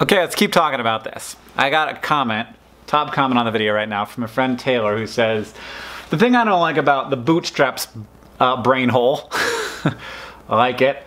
Okay, let's keep talking about this. I got a comment, top comment on the video right now from a friend Taylor who says, the thing I don't like about the bootstraps brain hole, I like it,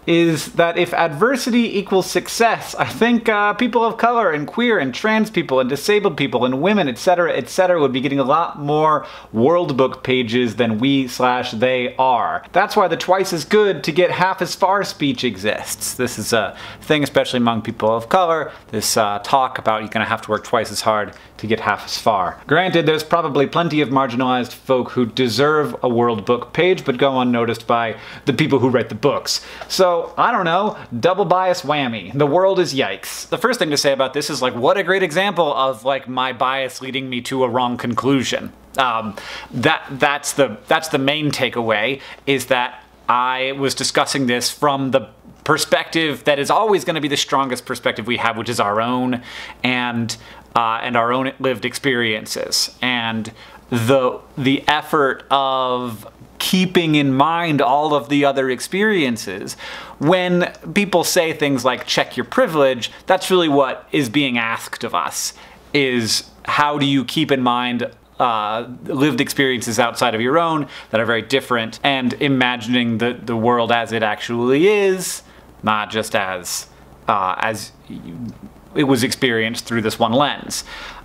is that if adversity equals success, I think people of color and queer and trans people and disabled people and women, etc., would be getting a lot more World Book pages than we/they are. That's why the twice as good to get half as far speech exists. This is a thing, especially among people of color, this talk about you're gonna have to work twice as hard to get half as far. Granted, there's probably plenty of marginalized folk who deserve a World Book page but go unnoticed by the people who write the books. So, I don't know, double bias whammy. The world is yikes. The first thing to say about this is like, what a great example of like my bias leading me to a wrong conclusion. That's the main takeaway, is that I was discussing this from the perspective that is always going to be the strongest perspective we have, which is our own, and our own lived experiences, and the effort of keeping in mind all of the other experiences. When people say things like check your privilege, that's really what is being asked of us, is how do you keep in mind lived experiences outside of your own that are very different, and imagining the world as it actually is, not just as it was experienced through this one lens.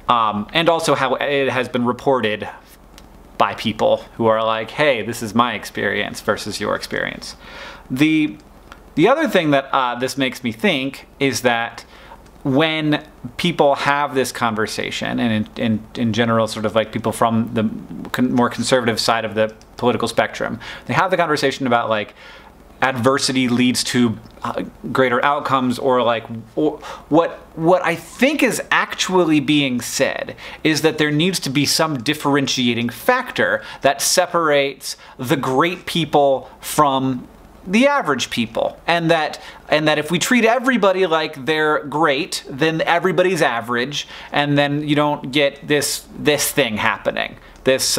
And also how it has been reported by people who are like, hey, this is my experience versus your experience. The other thing that this makes me think is that when people have this conversation, and in general sort of like people from the more conservative side of the political spectrum, they have the conversation about like adversity leads to greater outcomes, or like, what I think is actually being said is that there needs to be some differentiating factor that separates the great people from the average people, and that if we treat everybody like they're great, then everybody's average, and then you don't get this thing happening. This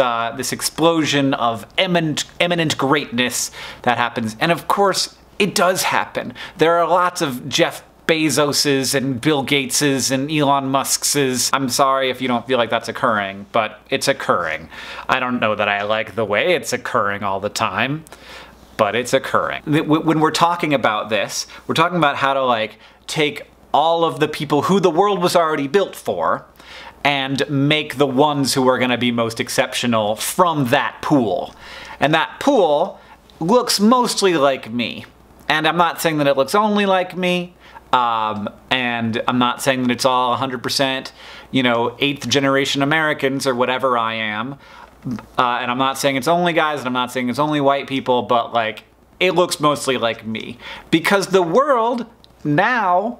explosion of eminent greatness that happens. And of course, it does happen. There are lots of Jeff Bezoses and Bill Gateses and Elon Muskses. I'm sorry if you don't feel like that's occurring, but it's occurring. I don't know that I like the way it's occurring all the time, but it's occurring. When we're talking about this, we're talking about how to like take all of the people who the world was already built for and make the ones who are going to be most exceptional from that pool. And that pool looks mostly like me. And I'm not saying that it looks only like me, and I'm not saying that it's all 100%, you know, 8th generation Americans or whatever I am. And I'm not saying it's only guys, and I'm not saying it's only white people, but like, it looks mostly like me. Because the world now,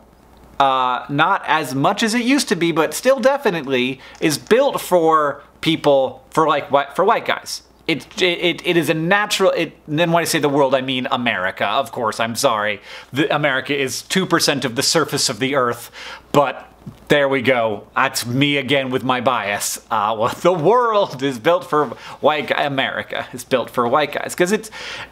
not as much as it used to be, but still definitely is built for people, for white guys. It is a natural, and then when I say the world, I mean America, of course, I'm sorry. America is 2% of the surface of the earth, but there we go. That's me again with my bias. Well, the world is built for white guys. America is built for white guys, because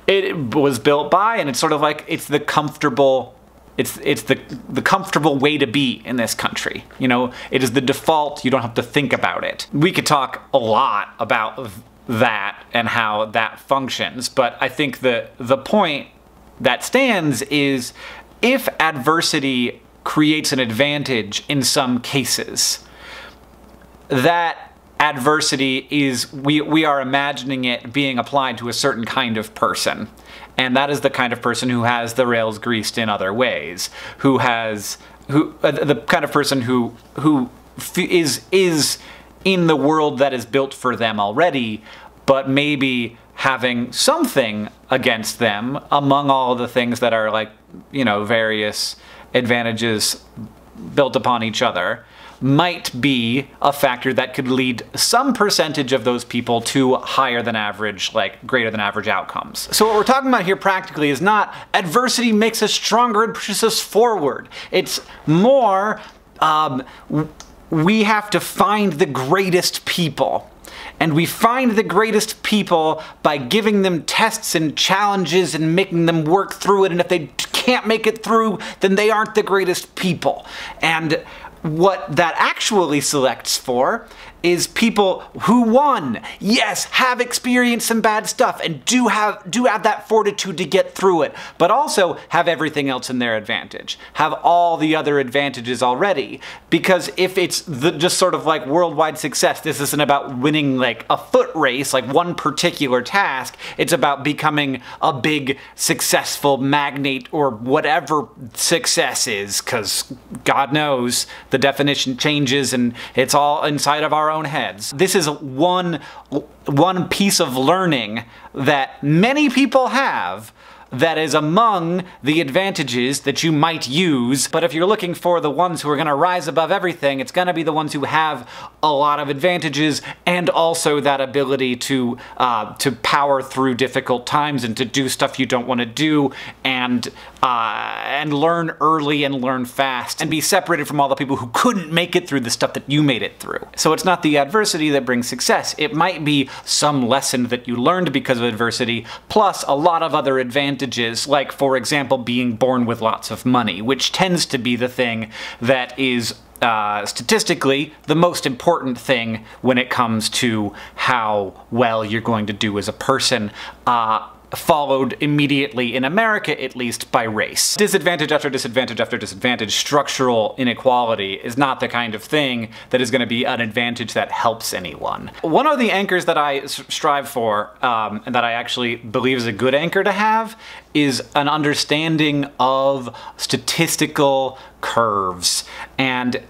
it was built by, and it's sort of like, it's the comfortable, it's the comfortable way to be in this country. You know, it is the default, you don't have to think about it. We could talk a lot about that and how that functions, but I think the point that stands is, if adversity creates an advantage in some cases, that adversity is, we are imagining it being applied to a certain kind of person. And that is the kind of person who has the rails greased in other ways, the kind of person who is in the world that is built for them already, but maybe having something against them among all the things that are like, you know, various advantages built upon each other, might be a factor that could lead some percentage of those people to higher than average, like greater than average outcomes. So what we're talking about here practically is not adversity makes us stronger and pushes us forward. It's more, we have to find the greatest people. And we find the greatest people by giving them tests and challenges and making them work through it, and if they can't make it through, then they aren't the greatest people. And what that actually selects for is people who, one, yes, have experienced some bad stuff and do have that fortitude to get through it, but also have everything else in their advantage. Have all the other advantages already. Because if it's just sort of like worldwide success, this isn't about winning like a foot race, like one particular task. It's about becoming a big, successful magnate or whatever success is, because God knows the definition changes and it's all inside of our own heads. This is one piece of learning that many people have that is among the advantages that you might use, but if you're looking for the ones who are going to rise above everything, it's going to be the ones who have a lot of advantages and also that ability to power through difficult times and to do stuff you don't want to do, and learn early and learn fast and be separated from all the people who couldn't make it through the stuff that you made it through. So it's not the adversity that brings success. It might be some lesson that you learned because of adversity, plus a lot of other advantages, like, for example, being born with lots of money, which tends to be the thing that is statistically the most important thing when it comes to how well you're going to do as a person. Followed immediately, in America at least, by race. Disadvantage after disadvantage after disadvantage, structural inequality is not the kind of thing that is going to be an advantage that helps anyone. One of the anchors that I strive for, and that I actually believe is a good anchor to have, is an understanding of statistical curves. And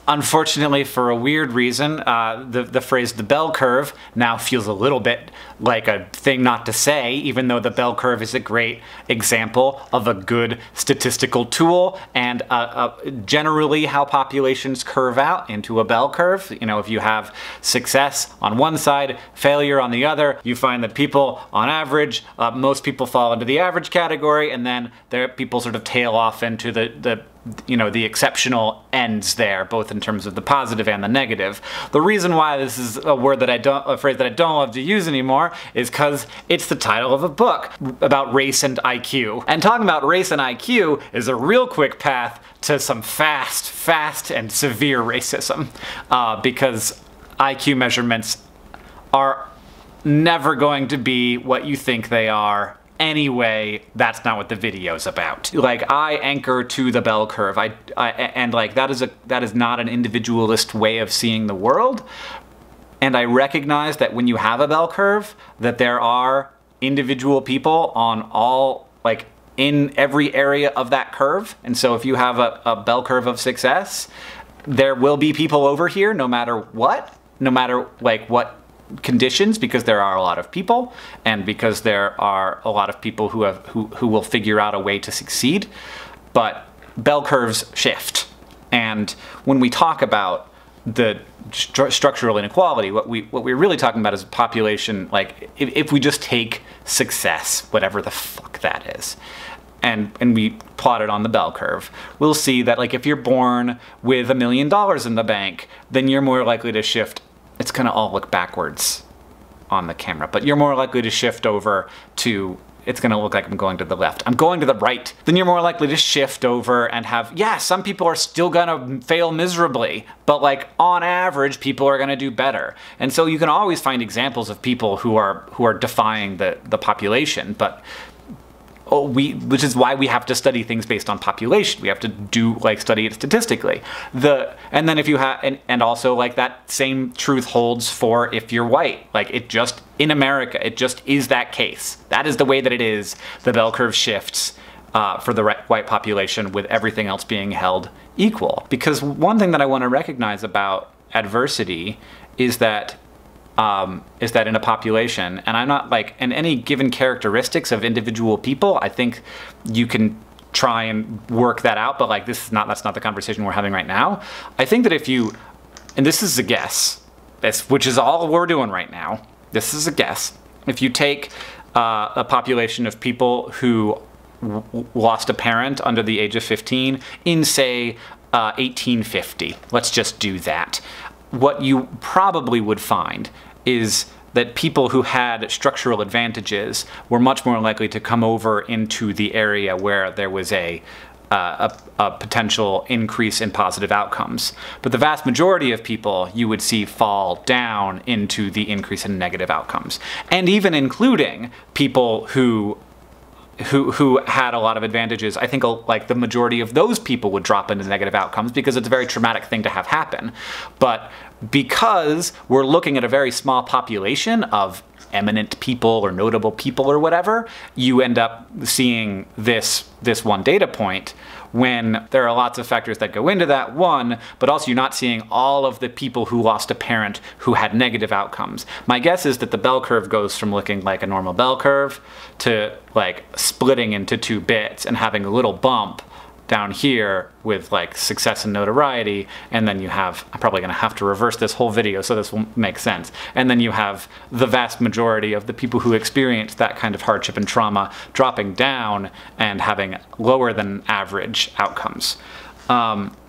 unfortunately, for a weird reason, the phrase the bell curve now feels a little bit like a thing not to say, even though the bell curve is a great example of a good statistical tool and generally how populations curve out into a bell curve. You know, if you have success on one side, failure on the other, you find that people on average, most people fall into the average category, and then people sort of tail off into the exceptional ends there, both in terms of the positive and the negative. The reason why this is a phrase that I don't love to use anymore is because it's the title of a book about race and IQ. And talking about race and IQ is a real quick path to some fast and severe racism, because IQ measurements are never going to be what you think they are. Anyway, that's not what the video's about. Like, I anchor to the bell curve. And like, that is not an individualist way of seeing the world. And I recognize that when you have a bell curve, that there are individual people on all, like, in every area of that curve. And so if you have a bell curve of success, there will be people over here no matter what, no matter like what conditions, because there are a lot of people and because there are a lot of people who will figure out a way to succeed. But bell curves shift. And when we talk about the structural inequality, what we're really talking about is population, like if we just take success, whatever the fuck that is, and we plot it on the bell curve, we'll see that, like, if you're born with $1 million in the bank, then you're more likely to shift. It's gonna all look backwards on the camera, but you're more likely to shift over to, it's gonna look like I'm going to the left. I'm going to the right. Then you're more likely to shift over and have, yeah, some people are still gonna fail miserably, but like on average, people are gonna do better. And so you can always find examples of people who are defying the population, but which is why we have to study things based on population. We have to study it statistically. And then if you have, and also like that same truth holds for if you're white. Like, it just, in America, it just is that case. That is the way that it is. The bell curve shifts for the white population, with everything else being held equal. Because one thing that I want to recognize about adversity is that in a population, and I'm not like, in any given characteristics of individual people, I think you can try and work that out, but like that's not the conversation we're having right now. I think that if you, and this is a guess, which is all we're doing right now, this is a guess. If you take a population of people who lost a parent under the age of 15 in, say, 1850, let's just do that. what you probably would find is that people who had structural advantages were much more likely to come over into the area where there was a potential increase in positive outcomes. But the vast majority of people you would see fall down into the increase in negative outcomes. And even including people who had a lot of advantages, I think like the majority of those people would drop into negative outcomes because it's a very traumatic thing to have happen. But because we're looking at a very small population of eminent people or notable people or whatever, you end up seeing this one data point when there are lots of factors that go into that, one, but also you're not seeing all of the people who lost a parent who had negative outcomes. My guess is that the bell curve goes from looking like a normal bell curve to like splitting into two bits and having a little bump down here with like success and notoriety, and then you have, I'm probably gonna have to reverse this whole video so this will make sense, and then you have the vast majority of the people who experience that kind of hardship and trauma dropping down and having lower than average outcomes.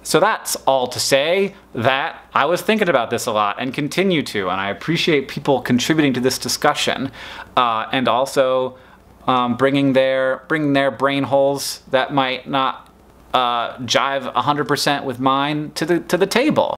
So that's all to say that I was thinking about this a lot and continue to, and I appreciate people contributing to this discussion, and also bringing their brain holes that might not jive 100% with mine to the table.